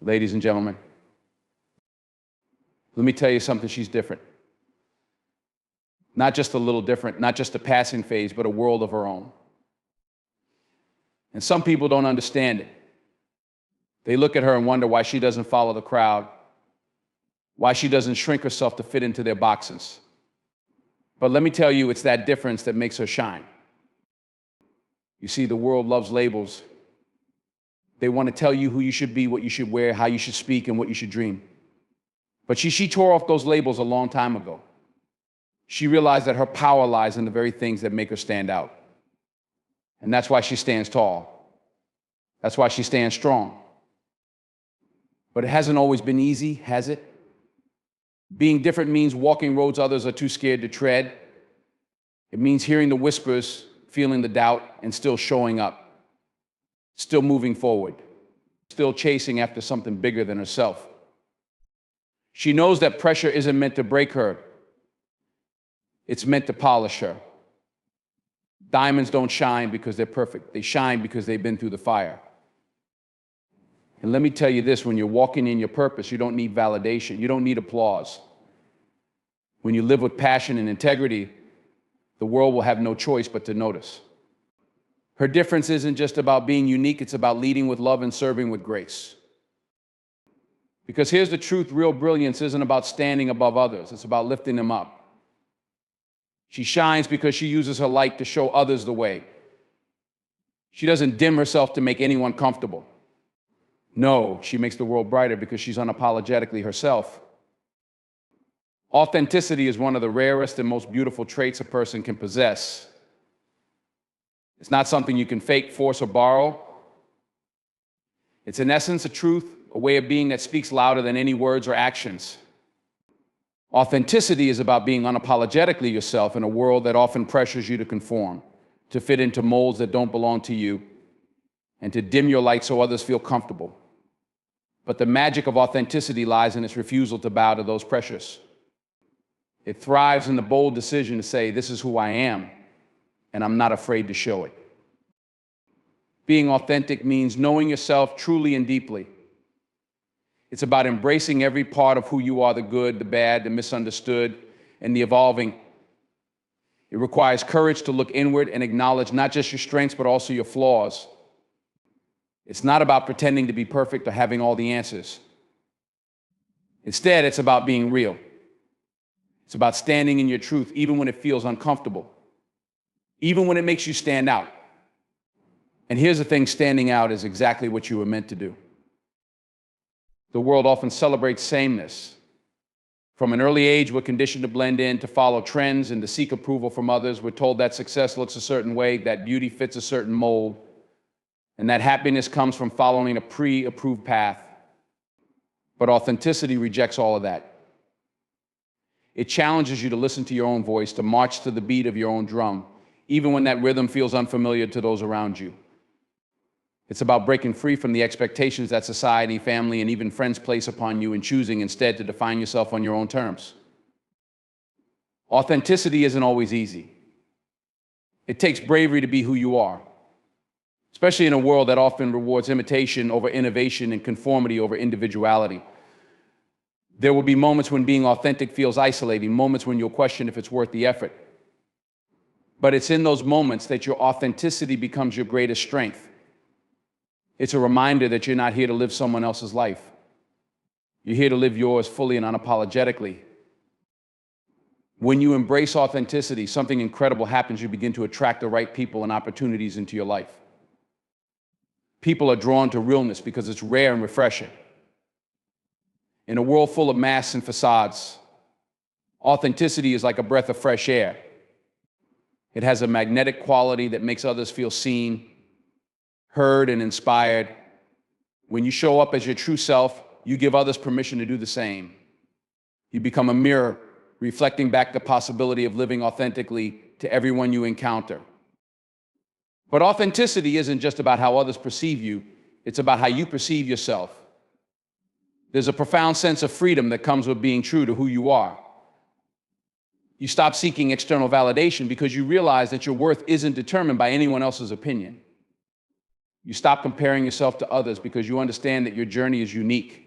Ladies and gentlemen, let me tell you something, she's different. Not just a little different, not just a passing phase, but a world of her own. And some people don't understand it. They look at her and wonder why she doesn't follow the crowd, why she doesn't shrink herself to fit into their boxes. But let me tell you, it's that difference that makes her shine. You see, the world loves labels. They want to tell you who you should be, what you should wear, how you should speak, and what you should dream. But she tore off those labels a long time ago. She realized that her power lies in the very things that make her stand out. And that's why she stands tall. That's why she stands strong. But it hasn't always been easy, has it? Being different means walking roads others are too scared to tread. It means hearing the whispers, feeling the doubt, and still showing up, still moving forward, still chasing after something bigger than herself. She knows that pressure isn't meant to break her. It's meant to polish her. Diamonds don't shine because they're perfect. They shine because they've been through the fire. And let me tell you this, when you're walking in your purpose, you don't need validation. You don't need applause. When you live with passion and integrity, the world will have no choice but to notice. Her difference isn't just about being unique, it's about leading with love and serving with grace. Because here's the truth, real brilliance isn't about standing above others, it's about lifting them up. She shines because she uses her light to show others the way. She doesn't dim herself to make anyone comfortable. No, she makes the world brighter because she's unapologetically herself. Authenticity is one of the rarest and most beautiful traits a person can possess. It's not something you can fake, force, or borrow. It's in essence a truth, a way of being that speaks louder than any words or actions. Authenticity is about being unapologetically yourself in a world that often pressures you to conform, to fit into molds that don't belong to you, and to dim your light so others feel comfortable. But the magic of authenticity lies in its refusal to bow to those pressures. It thrives in the bold decision to say, this is who I am, and I'm not afraid to show it. Being authentic means knowing yourself truly and deeply. It's about embracing every part of who you are, the good, the bad, the misunderstood, and the evolving. It requires courage to look inward and acknowledge not just your strengths, but also your flaws. It's not about pretending to be perfect or having all the answers. Instead, it's about being real. It's about standing in your truth, even when it feels uncomfortable, even when it makes you stand out. And here's the thing, standing out is exactly what you were meant to do. The world often celebrates sameness. From an early age, we're conditioned to blend in, to follow trends, and to seek approval from others. We're told that success looks a certain way, that beauty fits a certain mold, and that happiness comes from following a pre-approved path. But authenticity rejects all of that. It challenges you to listen to your own voice, to march to the beat of your own drum, even when that rhythm feels unfamiliar to those around you. It's about breaking free from the expectations that society, family, and even friends place upon you and choosing instead to define yourself on your own terms. Authenticity isn't always easy. It takes bravery to be who you are, especially in a world that often rewards imitation over innovation and conformity over individuality. There will be moments when being authentic feels isolating, moments when you'll question if it's worth the effort. But it's in those moments that your authenticity becomes your greatest strength. It's a reminder that you're not here to live someone else's life. You're here to live yours fully and unapologetically. When you embrace authenticity, something incredible happens. You begin to attract the right people and opportunities into your life. People are drawn to realness because it's rare and refreshing. In a world full of masks and facades, authenticity is like a breath of fresh air. It has a magnetic quality that makes others feel seen, heard, and inspired. When you show up as your true self, you give others permission to do the same. You become a mirror, reflecting back the possibility of living authentically to everyone you encounter. But authenticity isn't just about how others perceive you, it's about how you perceive yourself. There's a profound sense of freedom that comes with being true to who you are. You stop seeking external validation because you realize that your worth isn't determined by anyone else's opinion. You stop comparing yourself to others because you understand that your journey is unique.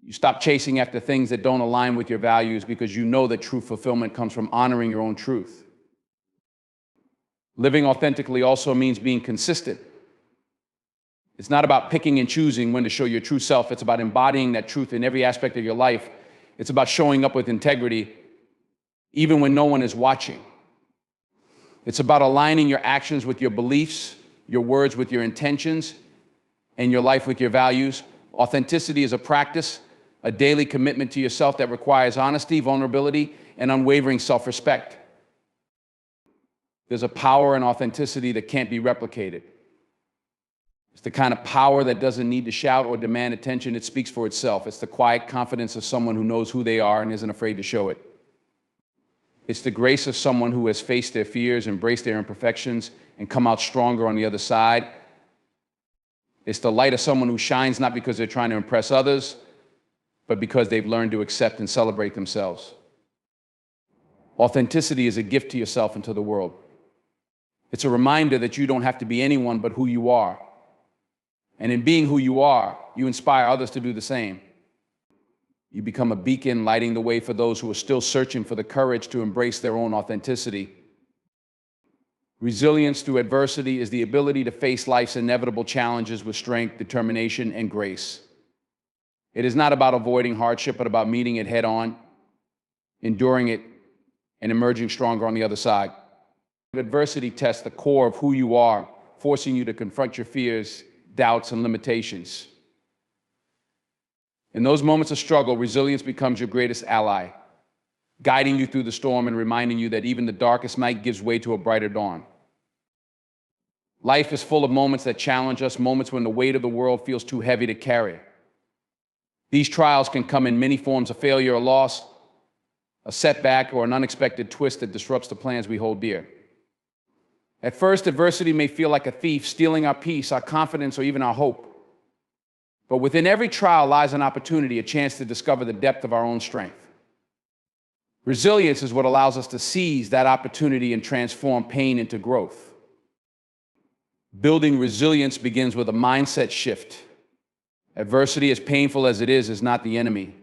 You stop chasing after things that don't align with your values because you know that true fulfillment comes from honoring your own truth. Living authentically also means being consistent. It's not about picking and choosing when to show your true self. It's about embodying that truth in every aspect of your life. It's about showing up with integrity, even when no one is watching. It's about aligning your actions with your beliefs, your words with your intentions, and your life with your values. Authenticity is a practice, a daily commitment to yourself that requires honesty, vulnerability, and unwavering self-respect. There's a power in authenticity that can't be replicated. It's the kind of power that doesn't need to shout or demand attention. It speaks for itself. It's the quiet confidence of someone who knows who they are and isn't afraid to show it. It's the grace of someone who has faced their fears, embraced their imperfections, and come out stronger on the other side. It's the light of someone who shines not because they're trying to impress others, but because they've learned to accept and celebrate themselves. Authenticity is a gift to yourself and to the world. It's a reminder that you don't have to be anyone but who you are. And in being who you are, you inspire others to do the same. You become a beacon lighting the way for those who are still searching for the courage to embrace their own authenticity. Resilience through adversity is the ability to face life's inevitable challenges with strength, determination, and grace. It is not about avoiding hardship, but about meeting it head on, enduring it, and emerging stronger on the other side. Adversity tests the core of who you are, forcing you to confront your fears, doubts, and limitations. In those moments of struggle, resilience becomes your greatest ally, guiding you through the storm and reminding you that even the darkest night gives way to a brighter dawn. Life is full of moments that challenge us, moments when the weight of the world feels too heavy to carry. These trials can come in many forms of failure or loss, a setback, or an unexpected twist that disrupts the plans we hold dear. At first, adversity may feel like a thief, stealing our peace, our confidence, or even our hope. But within every trial lies an opportunity, a chance to discover the depth of our own strength. Resilience is what allows us to seize that opportunity and transform pain into growth. Building resilience begins with a mindset shift. Adversity, as painful as it is not the enemy.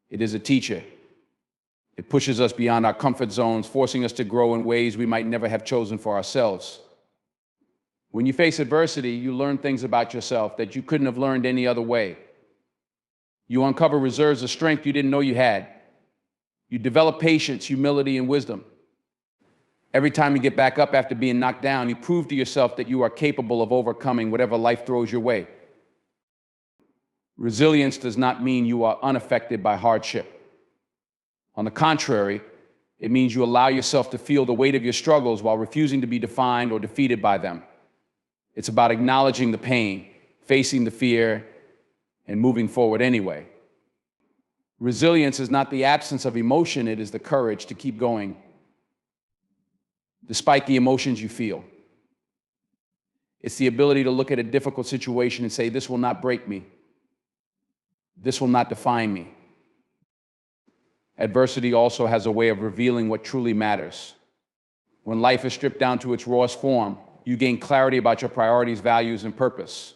It is a teacher. It pushes us beyond our comfort zones, forcing us to grow in ways we might never have chosen for ourselves. When you face adversity, you learn things about yourself that you couldn't have learned any other way. You uncover reserves of strength you didn't know you had. You develop patience, humility, and wisdom. Every time you get back up after being knocked down, you prove to yourself that you are capable of overcoming whatever life throws your way. Resilience does not mean you are unaffected by hardship. On the contrary, it means you allow yourself to feel the weight of your struggles while refusing to be defined or defeated by them. It's about acknowledging the pain, facing the fear, and moving forward anyway. Resilience is not the absence of emotion, it is the courage to keep going, despite the emotions you feel. It's the ability to look at a difficult situation and say, this will not break me. This will not define me. Adversity also has a way of revealing what truly matters. When life is stripped down to its rawest form, you gain clarity about your priorities, values, and purpose.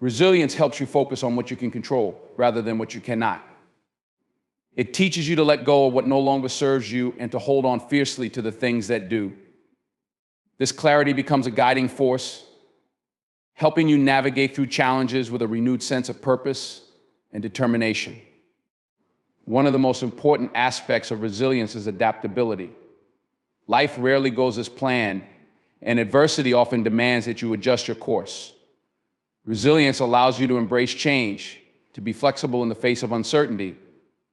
Resilience helps you focus on what you can control rather than what you cannot. It teaches you to let go of what no longer serves you and to hold on fiercely to the things that do. This clarity becomes a guiding force, helping you navigate through challenges with a renewed sense of purpose and determination. One of the most important aspects of resilience is adaptability. Life rarely goes as planned, and adversity often demands that you adjust your course. Resilience allows you to embrace change, to be flexible in the face of uncertainty,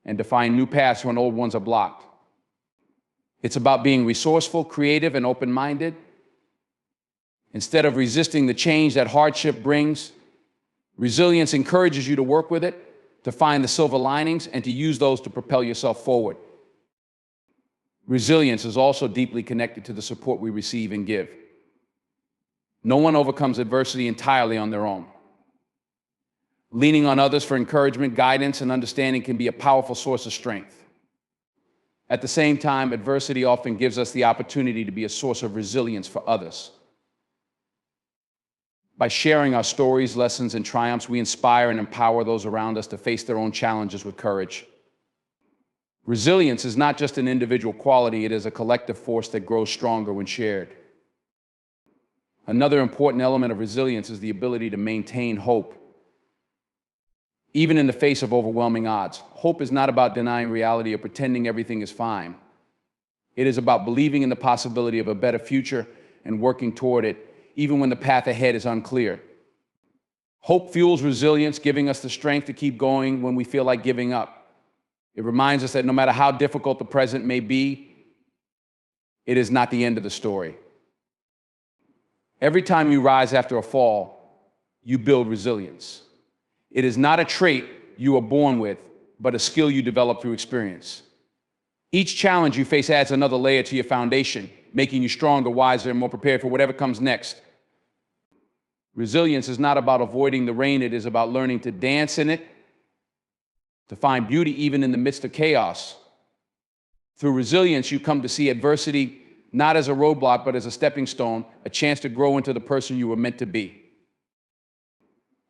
and to find new paths when old ones are blocked. It's about being resourceful, creative, and open-minded. Instead of resisting the change that hardship brings, resilience encourages you to work with it, to find the silver linings, and to use those to propel yourself forward. Resilience is also deeply connected to the support we receive and give. No one overcomes adversity entirely on their own. Leaning on others for encouragement, guidance, and understanding can be a powerful source of strength. At the same time, adversity often gives us the opportunity to be a source of resilience for others. By sharing our stories, lessons, and triumphs, we inspire and empower those around us to face their own challenges with courage. Resilience is not just an individual quality, it is a collective force that grows stronger when shared. Another important element of resilience is the ability to maintain hope. Even in the face of overwhelming odds, hope is not about denying reality or pretending everything is fine. It is about believing in the possibility of a better future and working toward it, even when the path ahead is unclear. Hope fuels resilience, giving us the strength to keep going when we feel like giving up. It reminds us that no matter how difficult the present may be, it is not the end of the story. Every time you rise after a fall, you build resilience. It is not a trait you are born with, but a skill you develop through experience. Each challenge you face adds another layer to your foundation, making you stronger, wiser, and more prepared for whatever comes next. Resilience is not about avoiding the rain, it is about learning to dance in it, to find beauty even in the midst of chaos. Through resilience, you come to see adversity not as a roadblock, but as a stepping stone, a chance to grow into the person you were meant to be.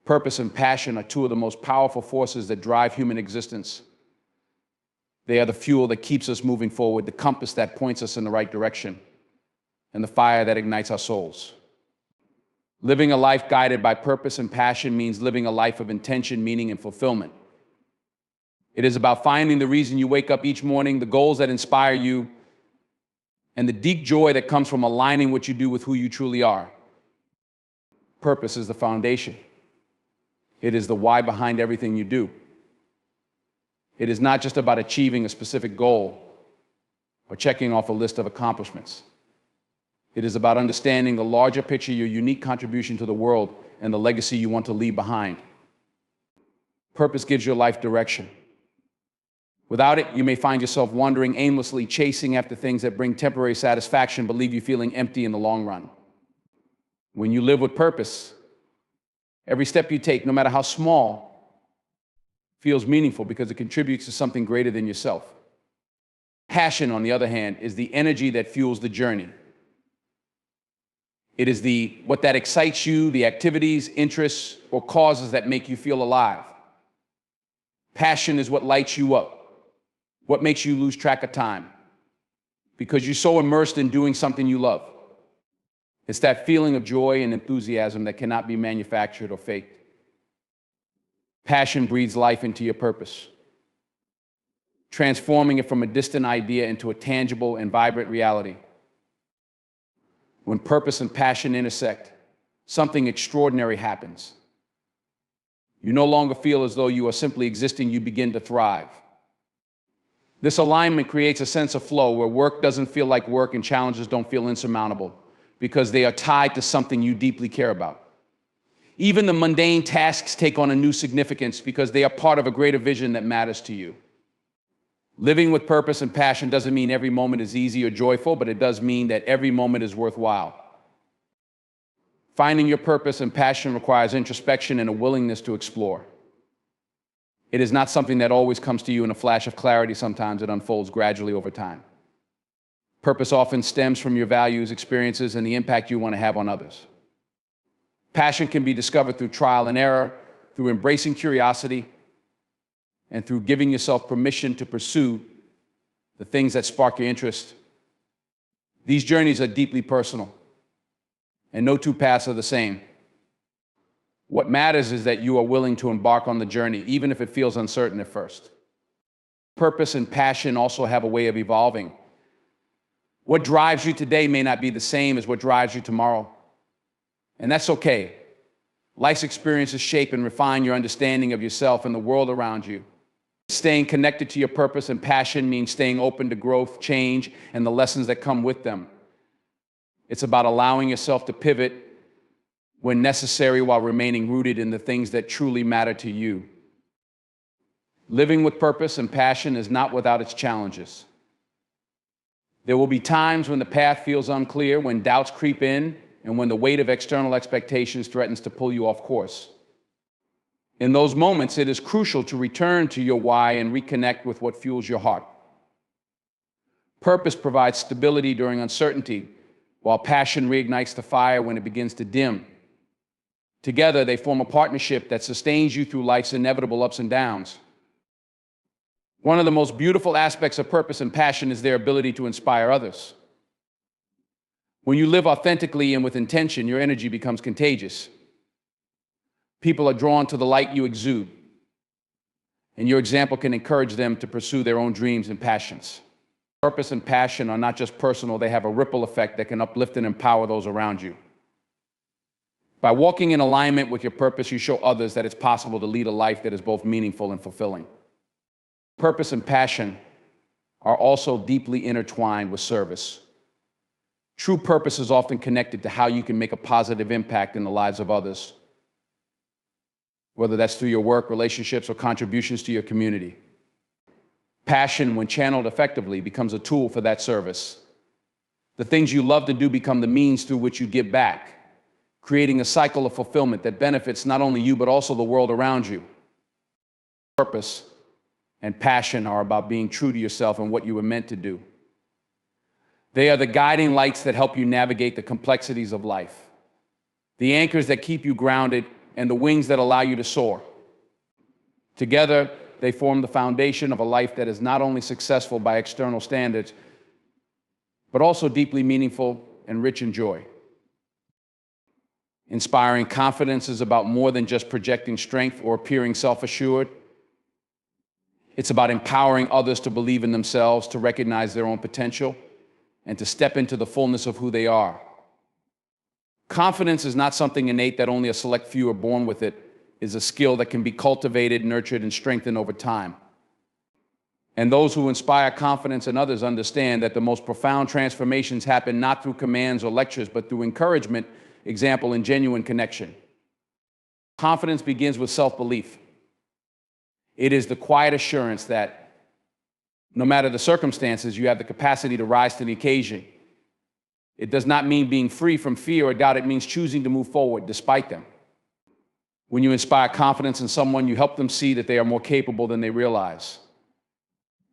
Purpose and passion are two of the most powerful forces that drive human existence. They are the fuel that keeps us moving forward, the compass that points us in the right direction, and the fire that ignites our souls. Living a life guided by purpose and passion means living a life of intention, meaning, and fulfillment. It is about finding the reason you wake up each morning, the goals that inspire you, and the deep joy that comes from aligning what you do with who you truly are. Purpose is the foundation. It is the why behind everything you do. It is not just about achieving a specific goal or checking off a list of accomplishments. It is about understanding the larger picture, your unique contribution to the world, and the legacy you want to leave behind. Purpose gives your life direction. Without it, you may find yourself wandering aimlessly, chasing after things that bring temporary satisfaction, but leave you feeling empty in the long run. When you live with purpose, every step you take, no matter how small, feels meaningful because it contributes to something greater than yourself. Passion, on the other hand, is the energy that fuels the journey. It is what that excites you, the activities, interests, or causes that make you feel alive. Passion is what lights you up, what makes you lose track of time, because you're so immersed in doing something you love. It's that feeling of joy and enthusiasm that cannot be manufactured or faked. Passion breathes life into your purpose, transforming it from a distant idea into a tangible and vibrant reality. When purpose and passion intersect, something extraordinary happens. You no longer feel as though you are simply existing, you begin to thrive. This alignment creates a sense of flow where work doesn't feel like work and challenges don't feel insurmountable because they are tied to something you deeply care about. Even the mundane tasks take on a new significance because they are part of a greater vision that matters to you. Living with purpose and passion doesn't mean every moment is easy or joyful, but it does mean that every moment is worthwhile. Finding your purpose and passion requires introspection and a willingness to explore. It is not something that always comes to you in a flash of clarity. Sometimes it unfolds gradually over time. Purpose often stems from your values, experiences, and the impact you want to have on others. Passion can be discovered through trial and error, through embracing curiosity, and through giving yourself permission to pursue the things that spark your interest. These journeys are deeply personal, and no two paths are the same. What matters is that you are willing to embark on the journey, even if it feels uncertain at first. Purpose and passion also have a way of evolving. What drives you today may not be the same as what drives you tomorrow, and that's okay. Life's experiences shape and refine your understanding of yourself and the world around you. Staying connected to your purpose and passion means staying open to growth, change, and the lessons that come with them. It's about allowing yourself to pivot when necessary while remaining rooted in the things that truly matter to you. Living with purpose and passion is not without its challenges. There will be times when the path feels unclear, when doubts creep in, and when the weight of external expectations threatens to pull you off course. In those moments, it is crucial to return to your why and reconnect with what fuels your heart. Purpose provides stability during uncertainty, while passion reignites the fire when it begins to dim. Together, they form a partnership that sustains you through life's inevitable ups and downs. One of the most beautiful aspects of purpose and passion is their ability to inspire others. When you live authentically and with intention, your energy becomes contagious. People are drawn to the light you exude, and your example can encourage them to pursue their own dreams and passions. Purpose and passion are not just personal, they have a ripple effect that can uplift and empower those around you. By walking in alignment with your purpose, you show others that it's possible to lead a life that is both meaningful and fulfilling. Purpose and passion are also deeply intertwined with service. True purpose is often connected to how you can make a positive impact in the lives of others, whether that's through your work, relationships, or contributions to your community. Passion, when channeled effectively, becomes a tool for that service. The things you love to do become the means through which you give back, creating a cycle of fulfillment that benefits not only you, but also the world around you. Purpose and passion are about being true to yourself and what you were meant to do. They are the guiding lights that help you navigate the complexities of life, the anchors that keep you grounded, and the wings that allow you to soar. Together, they form the foundation of a life that is not only successful by external standards, but also deeply meaningful and rich in joy. Inspiring confidence is about more than just projecting strength or appearing self-assured. It's about empowering others to believe in themselves, to recognize their own potential, and to step into the fullness of who they are. Confidence is not something innate that only a select few are born with. It is a skill that can be cultivated, nurtured, and strengthened over time. And those who inspire confidence in others understand that the most profound transformations happen not through commands or lectures, but through encouragement, example, and genuine connection. Confidence begins with self-belief. It is the quiet assurance that no matter the circumstances, you have the capacity to rise to the occasion. It does not mean being free from fear or doubt. It means choosing to move forward despite them. When you inspire confidence in someone, you help them see that they are more capable than they realize.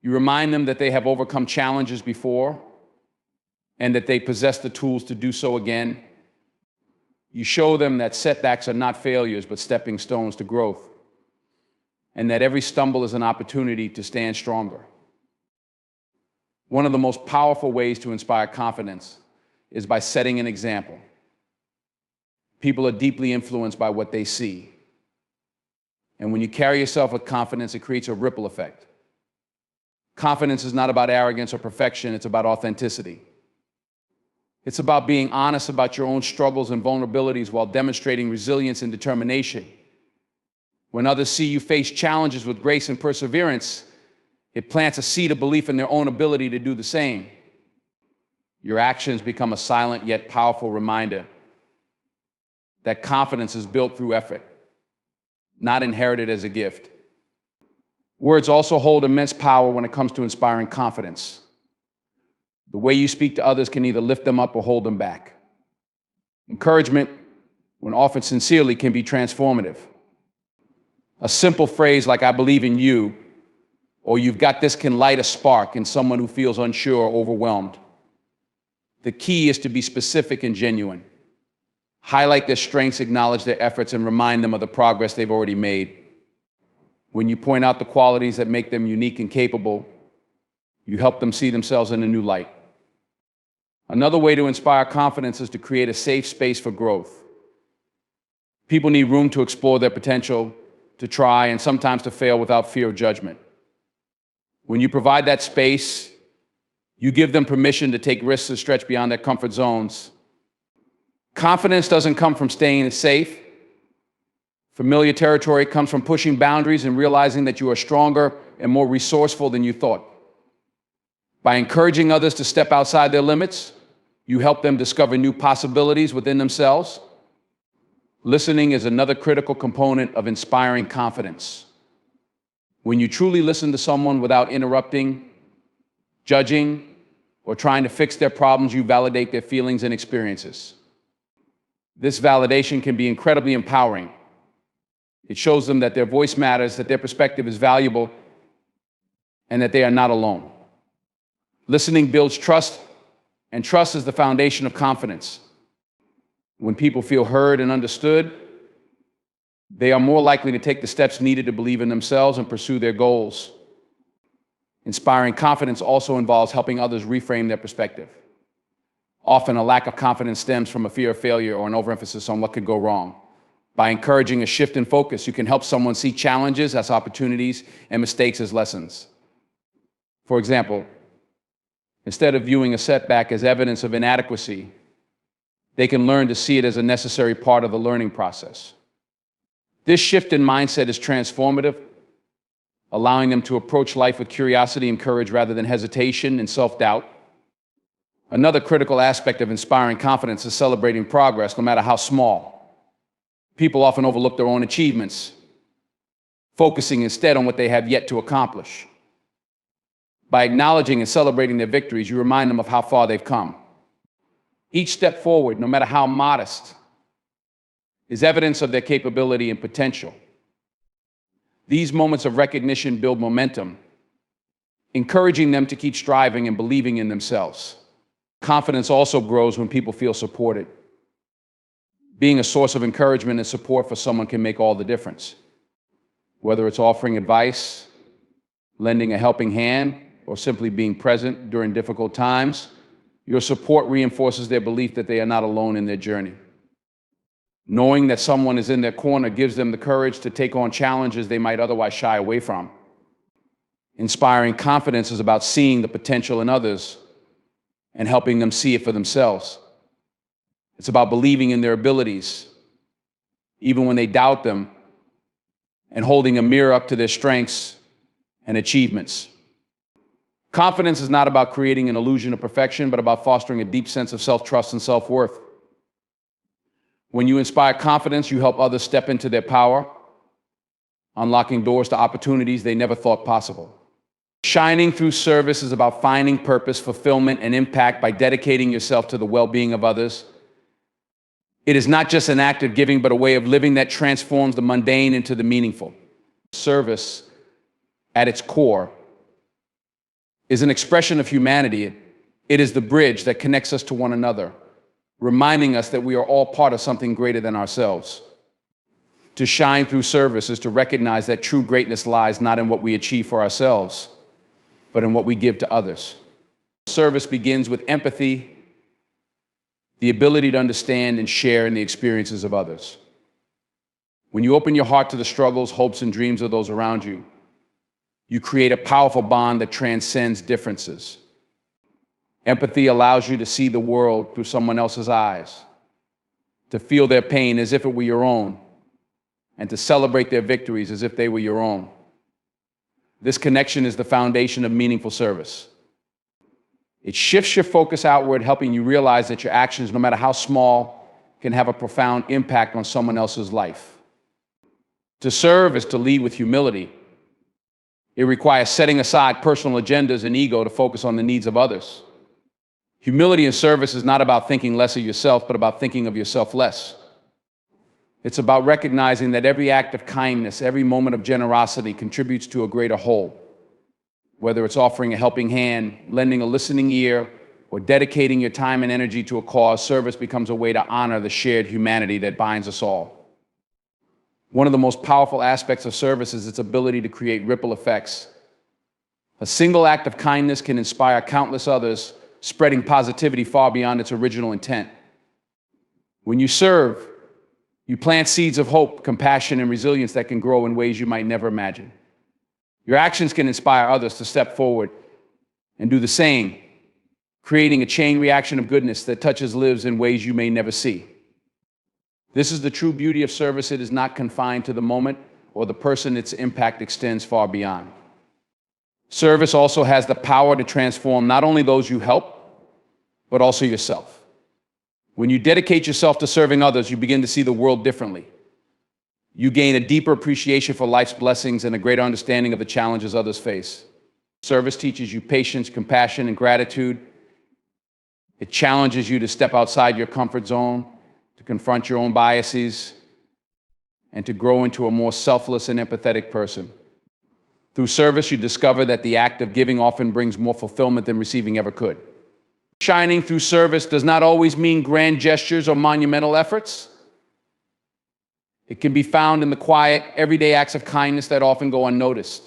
You remind them that they have overcome challenges before and that they possess the tools to do so again. You show them that setbacks are not failures, but stepping stones to growth, and that every stumble is an opportunity to stand stronger. One of the most powerful ways to inspire confidence is by setting an example. People are deeply influenced by what they see. And when you carry yourself with confidence, it creates a ripple effect. Confidence is not about arrogance or perfection, it's about authenticity. It's about being honest about your own struggles and vulnerabilities while demonstrating resilience and determination. When others see you face challenges with grace and perseverance, it plants a seed of belief in their own ability to do the same. Your actions become a silent yet powerful reminder that confidence is built through effort, not inherited as a gift. Words also hold immense power when it comes to inspiring confidence. The way you speak to others can either lift them up or hold them back. Encouragement, when offered sincerely, can be transformative. A simple phrase like "I believe in you" or "you've got this" can light a spark in someone who feels unsure or overwhelmed. The key is to be specific and genuine. Highlight their strengths, acknowledge their efforts, and remind them of the progress they've already made. When you point out the qualities that make them unique and capable, you help them see themselves in a new light. Another way to inspire confidence is to create a safe space for growth. People need room to explore their potential, to try, and sometimes to fail without fear of judgment. When you provide that space, you give them permission to take risks and stretch beyond their comfort zones. Confidence doesn't come from staying safe. Familiar territory comes from pushing boundaries and realizing that you are stronger and more resourceful than you thought. By encouraging others to step outside their limits, you help them discover new possibilities within themselves. Listening is another critical component of inspiring confidence. When you truly listen to someone without interrupting, judging, or trying to fix their problems, you validate their feelings and experiences. This validation can be incredibly empowering. It shows them that their voice matters, that their perspective is valuable, and that they are not alone. Listening builds trust, and trust is the foundation of confidence. When people feel heard and understood, They are more likely to take the steps needed to believe in themselves and pursue their goals. Inspiring confidence also involves helping others reframe their perspective. Often, a lack of confidence stems from a fear of failure or an overemphasis on what could go wrong. By encouraging a shift in focus, you can help someone see challenges as opportunities and mistakes as lessons. For example, instead of viewing a setback as evidence of inadequacy, they can learn to see it as a necessary part of the learning process. This shift in mindset is transformative, allowing them to approach life with curiosity and courage rather than hesitation and self-doubt. Another critical aspect of inspiring confidence is celebrating progress, no matter how small. People often overlook their own achievements, focusing instead on what they have yet to accomplish. By acknowledging and celebrating their victories, you remind them of how far they've come. Each step forward, no matter how modest, is evidence of their capability and potential. These moments of recognition build momentum, encouraging them to keep striving and believing in themselves. Confidence also grows when people feel supported. Being a source of encouragement and support for someone can make all the difference. Whether it's offering advice, lending a helping hand, or simply being present during difficult times, your support reinforces their belief that they are not alone in their journey. Knowing that someone is in their corner gives them the courage to take on challenges they might otherwise shy away from. Inspiring confidence is about seeing the potential in others and helping them see it for themselves. It's about believing in their abilities, even when they doubt them, and holding a mirror up to their strengths and achievements. Confidence is not about creating an illusion of perfection, but about fostering a deep sense of self-trust and self-worth. When you inspire confidence, you help others step into their power, unlocking doors to opportunities they never thought possible. Shining through service is about finding purpose, fulfillment, and impact by dedicating yourself to the well-being of others. It is not just an act of giving, but a way of living that transforms the mundane into the meaningful. Service, at its core, is an expression of humanity. It is the bridge that connects us to one another, reminding us that we are all part of something greater than ourselves. To shine through service is to recognize that true greatness lies not in what we achieve for ourselves, but in what we give to others. Service begins with empathy, the ability to understand and share in the experiences of others. When you open your heart to the struggles, hopes, and dreams of those around you, you create a powerful bond that transcends differences. Empathy allows you to see the world through someone else's eyes, to feel their pain as if it were your own, and to celebrate their victories as if they were your own. This connection is the foundation of meaningful service. It shifts your focus outward, helping you realize that your actions, no matter how small, can have a profound impact on someone else's life. To serve is to lead with humility. It requires setting aside personal agendas and ego to focus on the needs of others. Humility in service is not about thinking less of yourself, but about thinking of yourself less. It's about recognizing that every act of kindness, every moment of generosity contributes to a greater whole. Whether it's offering a helping hand, lending a listening ear, or dedicating your time and energy to a cause, service becomes a way to honor the shared humanity that binds us all. One of the most powerful aspects of service is its ability to create ripple effects. A single act of kindness can inspire countless others, spreading positivity far beyond its original intent. When you serve, you plant seeds of hope, compassion, and resilience that can grow in ways you might never imagine. Your actions can inspire others to step forward and do the same, creating a chain reaction of goodness that touches lives in ways you may never see. This is the true beauty of service. It is not confined to the moment or the person. Its impact extends far beyond. Service also has the power to transform not only those you help, but also yourself. When you dedicate yourself to serving others, you begin to see the world differently. You gain a deeper appreciation for life's blessings and a greater understanding of the challenges others face. Service teaches you patience, compassion, and gratitude. It challenges you to step outside your comfort zone, to confront your own biases, and to grow into a more selfless and empathetic person. Through service, you discover that the act of giving often brings more fulfillment than receiving ever could. Shining through service does not always mean grand gestures or monumental efforts. It can be found in the quiet, everyday acts of kindness that often go unnoticed.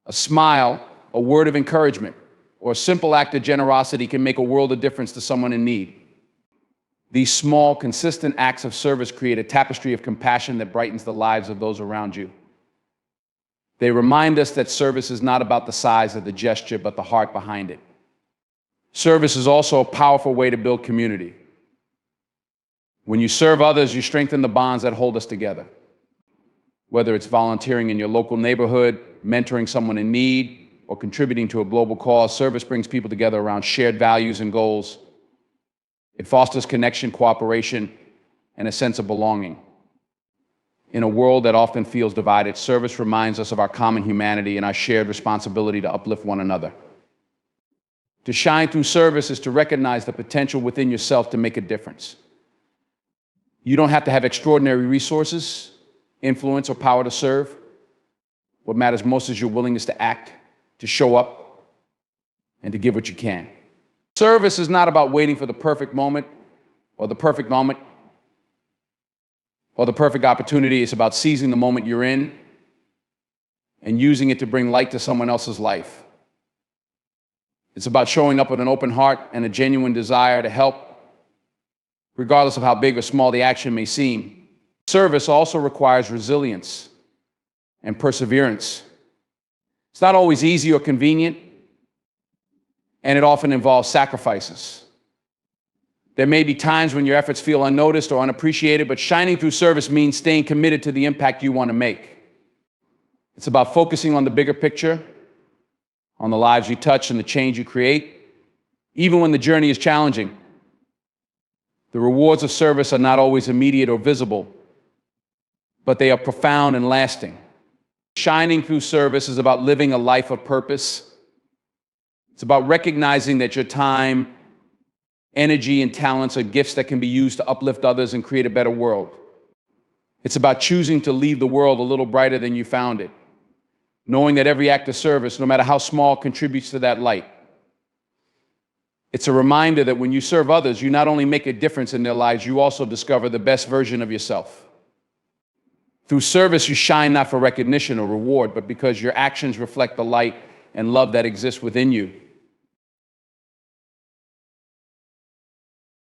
A smile, a word of encouragement, or a simple act of generosity can make a world of difference to someone in need. These small, consistent acts of service create a tapestry of compassion that brightens the lives of those around you. They remind us that service is not about the size of the gesture, but the heart behind it. Service is also a powerful way to build community. When you serve others, you strengthen the bonds that hold us together. Whether it's volunteering in your local neighborhood, mentoring someone in need, or contributing to a global cause, service brings people together around shared values and goals. It fosters connection, cooperation, and a sense of belonging. In a world that often feels divided, service reminds us of our common humanity and our shared responsibility to uplift one another. To shine through service is to recognize the potential within yourself to make a difference. You don't have to have extraordinary resources, influence, or power to serve. What matters most is your willingness to act, to show up, and to give what you can. Service is not about waiting for the perfect moment or the perfect opportunity. It's about seizing the moment you're in and using it to bring light to someone else's life. It's about showing up with an open heart and a genuine desire to help, regardless of how big or small the action may seem. Service also requires resilience and perseverance. It's not always easy or convenient, and it often involves sacrifices. There may be times when your efforts feel unnoticed or unappreciated, but shining through service means staying committed to the impact you want to make. It's about focusing on the bigger picture, on the lives you touch and the change you create, even when the journey is challenging. The rewards of service are not always immediate or visible, but they are profound and lasting. Shining through service is about living a life of purpose. It's about recognizing that your time, energy, and talents are gifts that can be used to uplift others and create a better world. It's about choosing to leave the world a little brighter than you found it, knowing that every act of service, no matter how small, contributes to that light. It's a reminder that when you serve others, you not only make a difference in their lives, you also discover the best version of yourself. Through service, you shine not for recognition or reward, but because your actions reflect the light and love that exists within you.